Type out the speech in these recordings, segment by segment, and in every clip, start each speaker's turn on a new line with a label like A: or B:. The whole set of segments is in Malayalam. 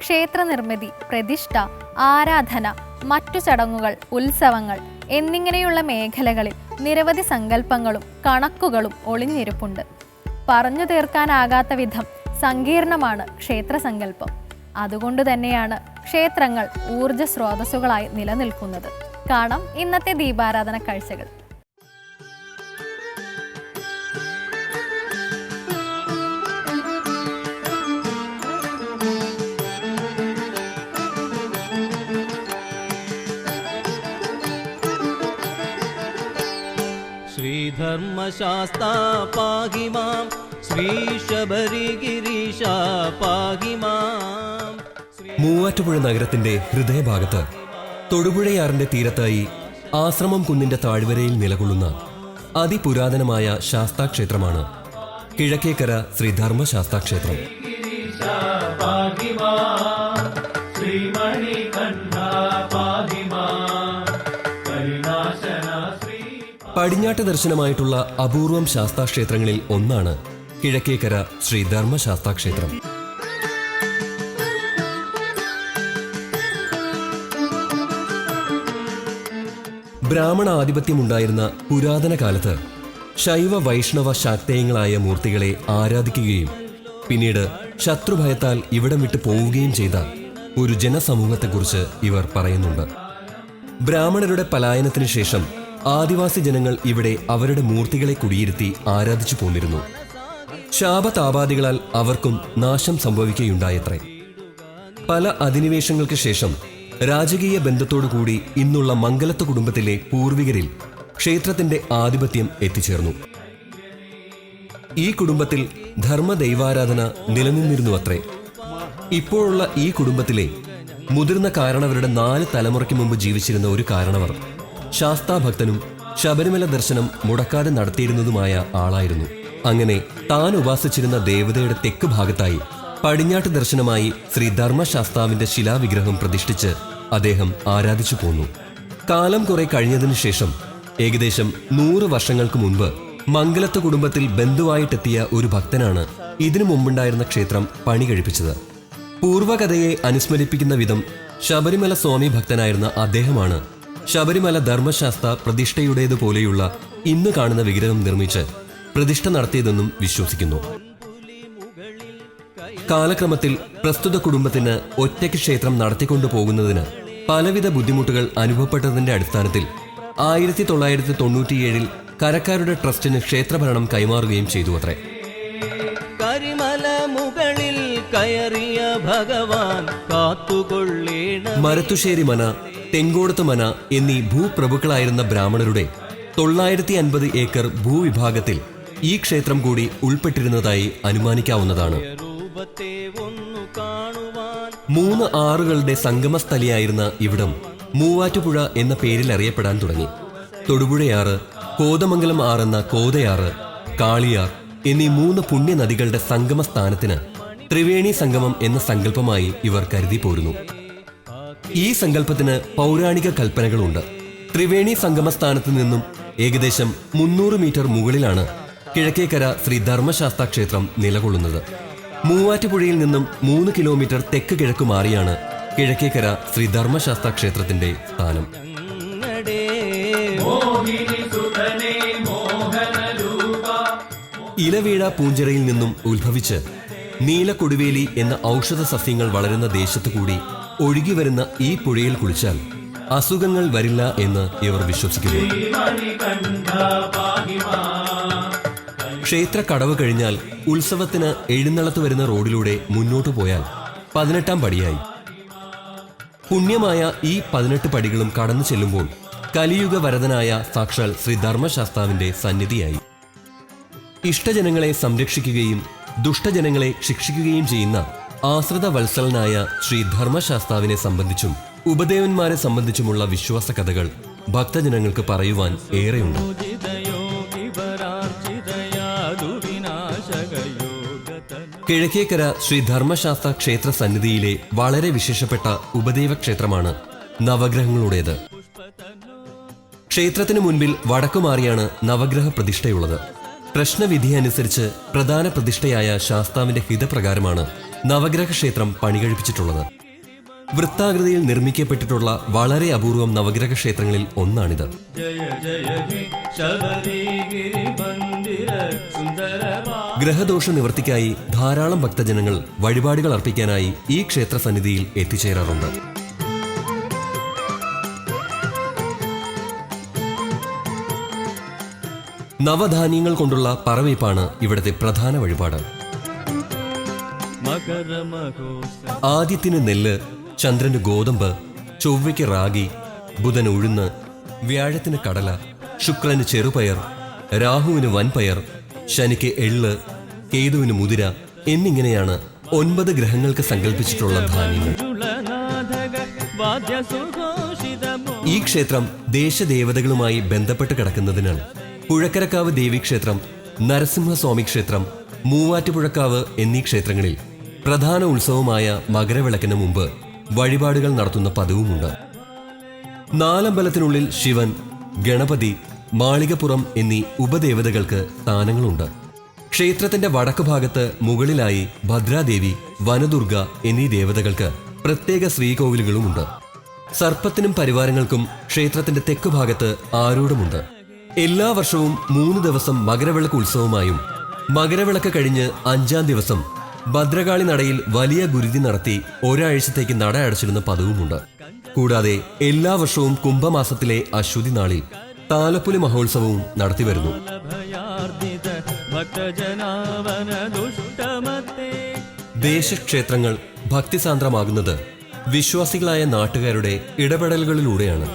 A: ക്ഷേത്ര നിർമ്മിതി, പ്രതിഷ്ഠ, ആരാധന, മറ്റു ചടങ്ങുകൾ, ഉത്സവങ്ങൾ എന്നിങ്ങനെയുള്ള മേഖലകളിൽ നിരവധി സങ്കല്പങ്ങളും കണക്കുകളും ഒളിഞ്ഞിരിപ്പുണ്ട്. പറഞ്ഞു തീർക്കാനാകാത്ത വിധം സങ്കീർണമാണ് ക്ഷേത്രസങ്കല്പം. അതുകൊണ്ട് തന്നെയാണ് ക്ഷേത്രങ്ങൾ ഊർജ സ്രോതസ്സുകളായി നിലനിൽക്കുന്നത്. കാണാം ഇന്നത്തെ ദീപാരാധന കാഴ്ചകൾ.
B: ശ്രീധർമ്മശാസ്താ പാഹി മാം, ശ്രീ ശബരിഗിരീശ പാഹി മാം.
C: മൂവാറ്റുപുഴ നഗരത്തിന്റെ ഹൃദയഭാഗത്ത് തൊടുപുഴയാറിന്റെ തീരത്തായി ആശ്രമം കുന്നിന്റെ താഴ്വരയിൽ നിലകൊള്ളുന്ന അതിപുരാതനമായ ശാസ്താക്ഷേത്രമാണ് കിഴക്കേക്കര ശ്രീ ധർമ്മശാസ്താക്ഷേത്രം. പടിഞ്ഞാട്ട് ദർശനമായിട്ടുള്ള അപൂർവം ശാസ്താക്ഷേത്രങ്ങളിൽ ഒന്നാണ് കിഴക്കേക്കര ശ്രീ ധർമ്മശാസ്താക്ഷേത്രം. ബ്രാഹ്മണ ആധിപത്യമുണ്ടായിരുന്ന പുരാതന കാലത്ത് ശൈവ വൈഷ്ണവ ശാക്തേയങ്ങളായ മൂർത്തികളെ ആരാധിക്കുകയും പിന്നീട് ശത്രുഭയത്താൽ ഇവിടം വിട്ടു പോവുകയും ചെയ്ത ഒരു ജനസമൂഹത്തെക്കുറിച്ച് ഇവർ പറയുന്നുണ്ട്. ബ്രാഹ്മണരുടെ പലായനത്തിനു ശേഷം ആദിവാസി ജനങ്ങൾ ഇവിടെ അവരുടെ മൂർത്തികളെ കുടിയിരുത്തി ആരാധിച്ചു പോന്നിരുന്നു. ശാപതാപാദികളാൽ അവർക്കും നാശം സംഭവിക്കുകയുണ്ടായത്രേ. പല അധിനിവേശങ്ങൾക്ക് ശേഷം രാജകീയ ബന്ധത്തോടുകൂടി ഇന്നുള്ള മംഗലത്ത് കുടുംബത്തിലെ പൂർവികരിൽ ക്ഷേത്രത്തിന്റെ ആധിപത്യം എത്തിച്ചേർന്നു. ഈ കുടുംബത്തിൽ ധർമ്മദൈവാരാധന നിലനിന്നിരുന്നുവത്രേ. ഇപ്പോഴുള്ള ഈ കുടുംബത്തിലെ മുതിർന്ന കാരണവരുടെ 4 തലമുറയ്ക്ക് മുമ്പ് ജീവിച്ചിരുന്ന ഒരു കാരണവർ ശാസ്താഭക്തനും ശബരിമല ദർശനം മുടക്കാതെ നടത്തിയിരുന്നതുമായ ആളായിരുന്നു. അങ്ങനെ താൻ ഉപാസിച്ചിരുന്ന ദേവതയുടെ തെക്ക് ഭാഗത്തായി പടിഞ്ഞാട്ട് ദർശനമായി ശ്രീ ധർമ്മശാസ്താവിന്റെ ശിലാവിഗ്രഹം പ്രതിഷ്ഠിച്ച് അദ്ദേഹം ആരാധിച്ചു പോന്നു. കാലം കുറെ കഴിഞ്ഞതിനു ശേഷം ഏകദേശം 100 വർഷങ്ങൾക്ക് മുൻപ് മംഗലത്ത് കുടുംബത്തിൽ ബന്ധുവായിട്ടെത്തിയ ഒരു ഭക്തനാണ് ഇതിനു മുമ്പുണ്ടായിരുന്ന ക്ഷേത്രം പണി കഴിപ്പിച്ചത്. പൂർവ്വകഥയെ അനുസ്മരിപ്പിക്കുന്ന വിധം ശബരിമല സ്വാമി ഭക്തനായിരുന്ന അദ്ദേഹമാണ് ശബരിമല ധർമ്മശാസ്ത്ര പ്രതിഷ്ഠയുടേതുപോലെയുള്ള ഇന്ന് കാണുന്ന വിഗ്രഹം നിർമ്മിച്ച് പ്രതിഷ്ഠ നടത്തിയതെന്നും വിശ്വസിക്കുന്നു. കാലക്രമത്തിൽ പ്രസ്തുത കുടുംബത്തിന് ഒറ്റയ്ക്ക് ക്ഷേത്രം നടത്തിക്കൊണ്ടു പോകുന്നതിന് പലവിധ ബുദ്ധിമുട്ടുകൾ അനുഭവപ്പെട്ടതിന്റെ അടിസ്ഥാനത്തിൽ 1997 കരക്കാരുടെ ട്രസ്റ്റിന് ക്ഷേത്രഭരണം കൈമാറുകയും ചെയ്തു അത്രേ.
B: കരിമല മുകളിൽ കയറിയ ഭഗവാൻ കാത്തുകൊള്ളേണം.
C: മരത്തുശ്ശേരി മന, തെങ്കോടത്ത് മന എന്നീ ഭൂപ്രഭുക്കളായിരുന്ന ബ്രാഹ്മണരുടെ 950 ഏക്കർ ഭൂവിഭാഗത്തിൽ ഈ ക്ഷേത്രം കൂടി ഉൾപ്പെട്ടിരുന്നതായി അനുമാനിക്കാവുന്നതാണ്. 3 ആറുകളുടെ സംഗമസ്ഥലിയായിരുന്ന ഇവിടം മൂവാറ്റുപുഴ എന്ന പേരിൽ അറിയപ്പെടാൻ തുടങ്ങി. തൊടുപുഴയാറ്, കോതമംഗലം ആറെന്ന കോതയാറ്, കാളിയാർ എന്നീ 3 പുണ്യനദികളുടെ സംഗമസ്ഥാനത്തിന് ത്രിവേണി സംഗമം എന്ന സങ്കല്പമായി ഇവർ കരുതി പോരുന്നു. ഈ സങ്കല്പത്തിന് പൗരാണിക കൽപ്പനകളുണ്ട്. ത്രിവേണി സംഗമസ്ഥാനത്ത് നിന്നും ഏകദേശം 300 മീറ്റർ മുകളിലാണ് കിഴക്കേക്കര ശ്രീ ധർമ്മശാസ്താ ക്ഷേത്രം നിലകൊള്ളുന്നത്. മൂവാറ്റുപുഴയിൽ നിന്നും 3 കിലോമീറ്റർ തെക്ക് കിഴക്ക് മാറിയാണ് കിഴക്കേക്കര ശ്രീ ധർമ്മശാസ്താ ക്ഷേത്രത്തിന്റെ സ്ഥാനം. ഇലവീഴ പൂഞ്ചിറയിൽ നിന്നും ഉത്ഭവിച്ച് നീലക്കൊടുവേലി എന്ന ഔഷധ സസ്യങ്ങൾ വളരുന്ന ദേശത്തു കൂടി ഒഴുകിവരുന്ന ഈ പുഴയിൽ കുളിച്ചാൽ അസുഖങ്ങൾ വരില്ല എന്ന് ഇവർ വിശ്വസിക്കുന്നു. ക്ഷേത്ര കടവ് കഴിഞ്ഞാൽ ഉത്സവത്തിന് എഴുന്നള്ളത്ത് വരുന്ന റോഡിലൂടെ മുന്നോട്ടു പോയാൽ 18ാം പടിയായി. പുണ്യമായ ഈ 18 പടികളും കടന്നു ചെല്ലുമ്പോൾ കലിയുഗ വരദനായ സാക്ഷാൽ ശ്രീ ധർമ്മശാസ്താവിന്റെ സന്നിധിയായി. ഇഷ്ടജനങ്ങളെ സംരക്ഷിക്കുകയും ദുഷ്ടജനങ്ങളെ ശിക്ഷിക്കുകയും ചെയ്യുന്ന ആശ്രിത വത്സലനായ ശ്രീ ധർമ്മശാസ്താവിനെ സംബന്ധിച്ചും ഉപദേവന്മാരെ സംബന്ധിച്ചുമുള്ള വിശ്വാസ കഥകൾ ഭക്തജനങ്ങൾക്ക് പറയുവാൻ ഏറെയുണ്ട്. കിഴക്കേക്കര ശ്രീ ധർമ്മശാസ്ത്ര ക്ഷേത്ര സന്നിധിയിലെ വളരെ വിശേഷപ്പെട്ട ഉപദേവ ക്ഷേത്രമാണ് നവഗ്രഹങ്ങളുടേത്. ക്ഷേത്രത്തിനു മുൻപിൽ വടക്കുമാറിയാണ് നവഗ്രഹ പ്രതിഷ്ഠയുള്ളത്. പ്രശ്നവിധി അനുസരിച്ച് പ്രധാന പ്രതിഷ്ഠയായ ശാസ്താവിന്റെ ഹിതപ്രകാരമാണ് നവഗ്രഹ ക്ഷേത്രം പണികഴിപ്പിച്ചിട്ടുള്ളത്. വൃത്താകൃതിയിൽ നിർമ്മിക്കപ്പെട്ടിട്ടുള്ള വളരെ അപൂർവം നവഗ്രഹ ക്ഷേത്രങ്ങളിൽ ഒന്നാണിത്. ഗ്രഹദോഷ നിവൃത്തിക്കായി ധാരാളം ഭക്തജനങ്ങൾ വഴിപാടുകൾ അർപ്പിക്കാനായി ഈ ക്ഷേത്ര സന്നിധിയിൽ എത്തിച്ചേരാറുണ്ട്. നവധാന്യങ്ങൾ കൊണ്ടുള്ള പറവയ്പ്പാണ് ഇവിടുത്തെ പ്രധാന വഴിപാട്. ആദിത്യന് നെല്ല്, ചന്ദ്രന് ഗോതമ്പ്, ചൊവ്വയ്ക്ക് റാഗി, ബുധന് ഉഴുന്ന്, വ്യാഴത്തിന് കടല, ശുക്രന് ചെറുപയർ, രാഹുവിന് വൻപയർ, ശനിക്ക് എള്ള്, കേതുവിന് മുതിര എന്നിങ്ങനെയാണ് 9 ഗ്രഹങ്ങൾക്ക് സങ്കല്പിച്ചിട്ടുള്ള ധാന്യങ്ങൾ. ഈ ക്ഷേത്രം ദേശദേവതകളുമായി ബന്ധപ്പെട്ട് കിടക്കുന്നതിനാൽ പുഴക്കരക്കാവ് ദേവീക്ഷേത്രം, നരസിംഹസ്വാമി ക്ഷേത്രം, മൂവാറ്റുപുഴക്കാവ് എന്നീ ക്ഷേത്രങ്ങളിൽ പ്രധാന ഉത്സവമായ മകരവിളക്കിന് മുമ്പ് വഴിപാടുകൾ നടത്തുന്ന പതിവുമുണ്ട്. നാലമ്പലത്തിനുള്ളിൽ ശിവൻ, ഗണപതി, മാളികപ്പുറം എന്നീ ഉപദേവതകൾക്ക് സ്ഥാനങ്ങളുണ്ട്. ക്ഷേത്രത്തിന്റെ വടക്ക് ഭാഗത്ത് മുകളിലായി ഭദ്രാദേവി, വനദുർഗ എന്നീ ദേവതകൾക്ക് പ്രത്യേക ശ്രീകോവിലുകളുമുണ്ട്. സർപ്പത്തിനും പരിവാരങ്ങൾക്കും ക്ഷേത്രത്തിന്റെ തെക്ക് ഭാഗത്ത് ആരൂഢമുണ്ട്. എല്ലാ വർഷവും 3 ദിവസം മകരവിളക്ക് ഉത്സവമായും മകരവിളക്ക് കഴിഞ്ഞ് 5-ാം ദിവസം ഭദ്രകാളി നടയിൽ വലിയ ഗുരുതി നടത്തി ഒരാഴ്ചത്തേക്ക് നട അടച്ചിടുന്ന പതിവുമുണ്ട്. കൂടാതെ എല്ലാ വർഷവും കുംഭമാസത്തിലെ അശ്വതി നാളിൽ താലപ്പൊലി മഹോത്സവവും നടത്തിവരുന്നു. ദേശക്ഷേത്രങ്ങൾ ഭക്തിസാന്ദ്രമാകുന്നത് വിശ്വാസികളായ നാട്ടുകാരുടെ ഇടപെടലുകളിലൂടെയാണ്.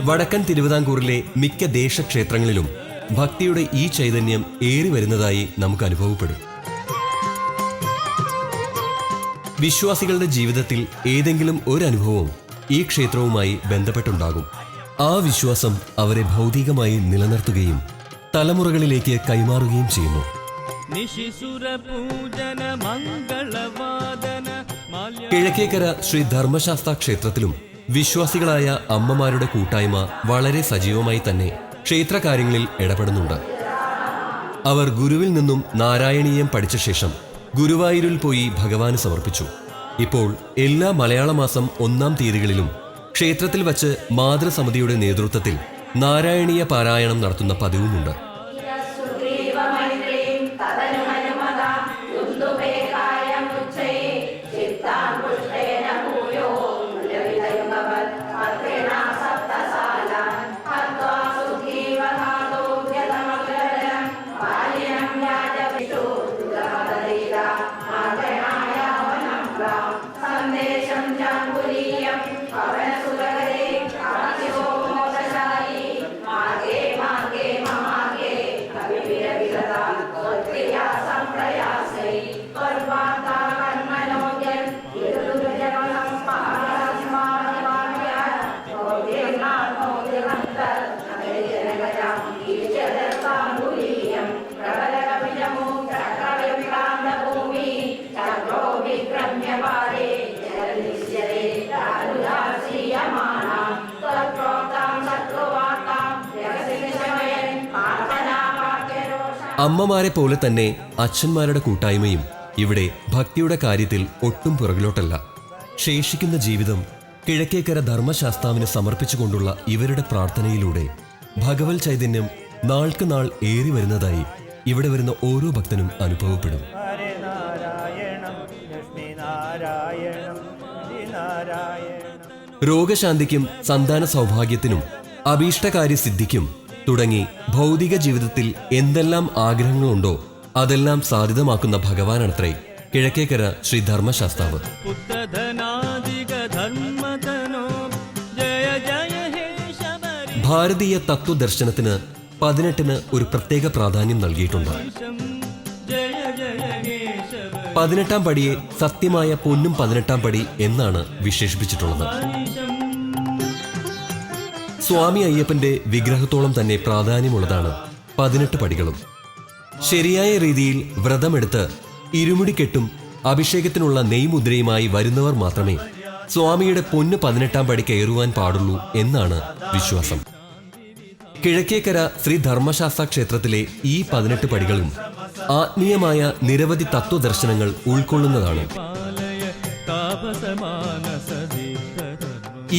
C: വടക്കൻ തിരുവിതാംകൂറിലെ മിക്ക ദേശക്ഷേത്രങ്ങളിലും ഭക്തിയുടെ ഈ ചൈതന്യം ഏറി വരുന്നതായി നമുക്ക് അനുഭവപ്പെടും. വിശ്വാസികളുടെ ജീവിതത്തിൽ ഏതെങ്കിലും ഒരു അനുഭവം ഈ ക്ഷേത്രവുമായി ബന്ധപ്പെട്ടുണ്ടാകും. ആ വിശ്വാസം അവരെ ഭൗതികമായി നിലനിർത്തുകയും തലമുറകളിലേക്ക് കൈമാറുകയും ചെയ്യുന്നു. കിഴക്കേക്കര ശ്രീ ധർമ്മശാസ്ത്ര ക്ഷേത്രത്തിലും വിശ്വാസികളായ അമ്മമാരുടെ കൂട്ടായ്മ വളരെ സജീവമായി തന്നെ ക്ഷേത്രകാര്യങ്ങളിൽ ഇടപെടുന്നുണ്ട്. അവർ ഗുരുവിൽ നിന്നും നാരായണീയം പഠിച്ച ശേഷം ഗുരുവായൂരിൽ പോയി ഭഗവാന് സമർപ്പിച്ചു. ഇപ്പോൾ എല്ലാ മലയാള മാസം 1-ാം തീയതികളിലും ക്ഷേത്രത്തിൽ വച്ച് മാതൃസമിതിയുടെ നേതൃത്വത്തിൽ നാരായണീയ പാരായണം നടത്തുന്ന പതിവുമുണ്ട്. അമ്മമാരെ പോലെ തന്നെ അച്ഛന്മാരുടെ കൂട്ടായ്മയും ഇവിടെ ഭക്തിയുടെ കാര്യത്തിൽ ഒട്ടും പുറകിലോട്ടല്ല. ശേഷിക്കുന്ന ജീവിതം കിഴക്കേക്കര ധർമ്മശാസ്താവിന് സമർപ്പിച്ചുകൊണ്ടുള്ള ഇവരുടെ പ്രാർത്ഥനയിലൂടെ ഭഗവത് ചൈതന്യം നാൾക്ക് നാൾ ഏറി വരുന്നതായി ഇവിടെ വരുന്ന ഓരോ ഭക്തനും അനുഭവപ്പെടും. രോഗശാന്തിക്കും സന്താന സൗഭാഗ്യത്തിനും അഭീഷ്ടകാര്യ സിദ്ധിക്കും തുടങ്ങി ഭൗതിക ജീവിതത്തിൽ എന്തെല്ലാം ആഗ്രഹങ്ങളുണ്ടോ അതെല്ലാം സാധ്യതമാക്കുന്ന ഭഗവാനാണത്രേ കിഴക്കേക്കര ശ്രീ ധർമ്മശാസ്താവ്. ഭാരതീയ തത്വദർശനത്തിന് 18-ന് ഒരു പ്രത്യേക പ്രാധാന്യം നൽകിയിട്ടുണ്ട്. 18-ാം പടിയെ സത്യമായ പൊന്നും 18-ാം പടി എന്നാണ് വിശേഷിപ്പിച്ചിട്ടുള്ളത്. സ്വാമി അയ്യപ്പന്റെ വിഗ്രഹത്തോളം തന്നെ പ്രാധാന്യമുള്ളതാണ് 18 പടികളും. ശരിയായ രീതിയിൽ വ്രതമെടുത്ത് ഇരുമുടിക്കെട്ടും അഭിഷേകത്തിനുള്ള നെയ്മുദ്രയുമായി വരുന്നവർ മാത്രമേ സ്വാമിയുടെ പൊന്ന് 18-ാം പടി കയറുവാൻ പാടുള്ളൂ എന്നാണ് വിശ്വാസം. കിഴക്കേക്കര ശ്രീ ധർമ്മശാസ്ത്ര ക്ഷേത്രത്തിലെ ഈ 18 പടികളും ആത്മീയമായ നിരവധി തത്വദർശനങ്ങൾ ഉൾക്കൊള്ളുന്നതാണ്.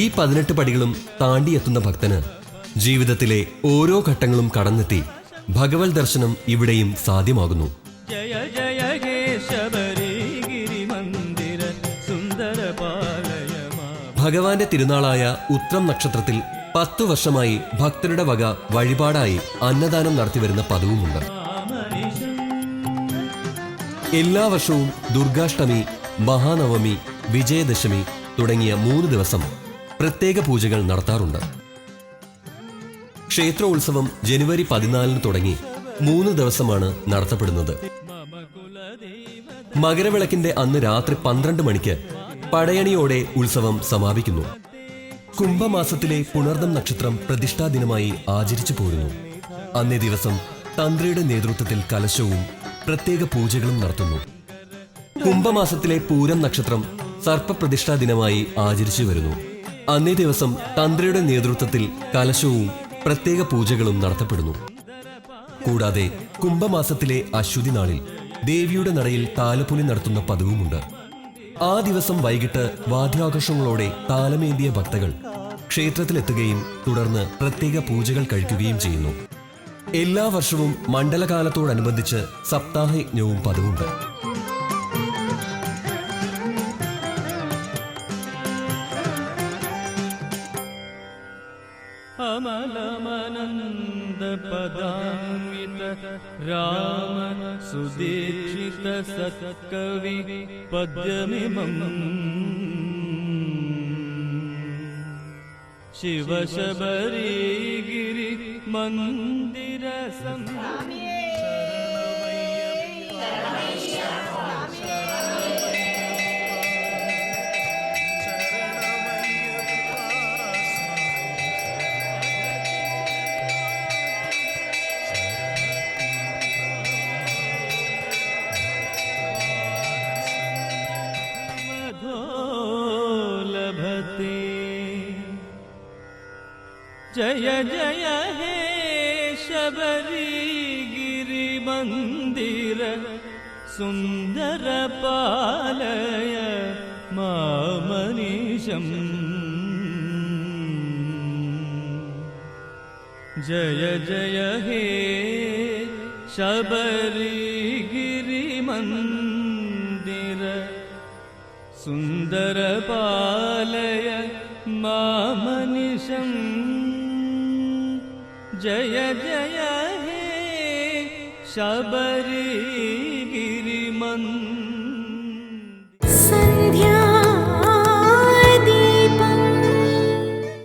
C: ഈ 18 പടികളും താണ്ടിയെത്തുന്ന ഭക്തന് ജീവിതത്തിലെ ഓരോ ഘട്ടങ്ങളും കടന്നെത്തി ഭഗവത് ദർശനം ഇവിടെയും സാധ്യമാകുന്നു.
B: ജയ ജയ ഹേ ശബരിഗിരി മന്ദിര സുന്ദര പാലയമാ.
C: ഭഗവാന്റെ തിരുനാളായ ഉത്രം നക്ഷത്രത്തിൽ 10 വർഷമായി ഭക്തരുടെ വക വഴിപാടായി അന്നദാനം നടത്തിവരുന്ന പതിവുമുണ്ട്. എല്ലാ വർഷവും ദുർഗാഷ്ടമി, മഹാനവമി, വിജയദശമി തുടങ്ങിയ 3 ദിവസം പ്രത്യേക പൂജകൾ നടത്താറുണ്ട്. ക്ഷേത്രോത്സവം ജനുവരി 14 തുടങ്ങി 3 ദിവസമാണ് നടത്തപ്പെടുന്നത്. മകരവിളക്കിന്റെ അന്ന് രാത്രി 12 മണിക്ക് പടയണിയോടെ ഉത്സവം സമാപിക്കുന്നു. കുംഭമാസത്തിലെ പുണർദം നക്ഷത്രം പ്രതിഷ്ഠാ ദിനമായി ആചരിച്ചു പോരുന്നു. അന്നേ ദിവസം തന്ത്രിയുടെ നേതൃത്വത്തിൽ കലശവും പ്രത്യേക പൂജകളും നടത്തുന്നു. കുംഭമാസത്തിലെ പൂരം നക്ഷത്രം സർപ്പപ്രതിഷ്ഠാ ദിനമായി ആചരിച്ചു വരുന്നു. അന്നേ ദിവസം തന്ത്രിയുടെ നേതൃത്വത്തിൽ കലശവും പ്രത്യേക പൂജകളും നടത്തപ്പെടുന്നു. കൂടാതെ കുംഭമാസത്തിലെ അശ്വതി നാളിൽ ദേവിയുടെ നടയിൽ താലപ്പൊലി നടത്തുന്ന പതിവുമുണ്ട്. ആ ദിവസം വൈകിട്ട് വാദ്യാഘോഷങ്ങളോടെ താലമേന്തിയ ഭക്തകൾ ക്ഷേത്രത്തിലെത്തുകയും തുടർന്ന് പ്രത്യേക പൂജകൾ കഴിക്കുകയും ചെയ്യുന്നു. എല്ലാ വർഷവും മണ്ഡലകാലത്തോടനുബന്ധിച്ച് സപ്താഹയജ്ഞവും പതിവുണ്ട്.
B: അമലമനന്ദ പദാന്വിത രാമ സുദീക്ഷിത സത്കവി പദ്യമിമം ശിവശബരിഗിരി മന്ദിര ജയ ജയ ഹേ ശബരിഗിരി മന്ദിര സുന്ദര പാലയ മാമനീശം. ജയ ജയ ഹേ ശബരിഗിരി മന്ദിര സുന്ദര പാലയ മാമനീശം. ജയ ജയ ഹേ ശബരിഗിരി മന്ദിര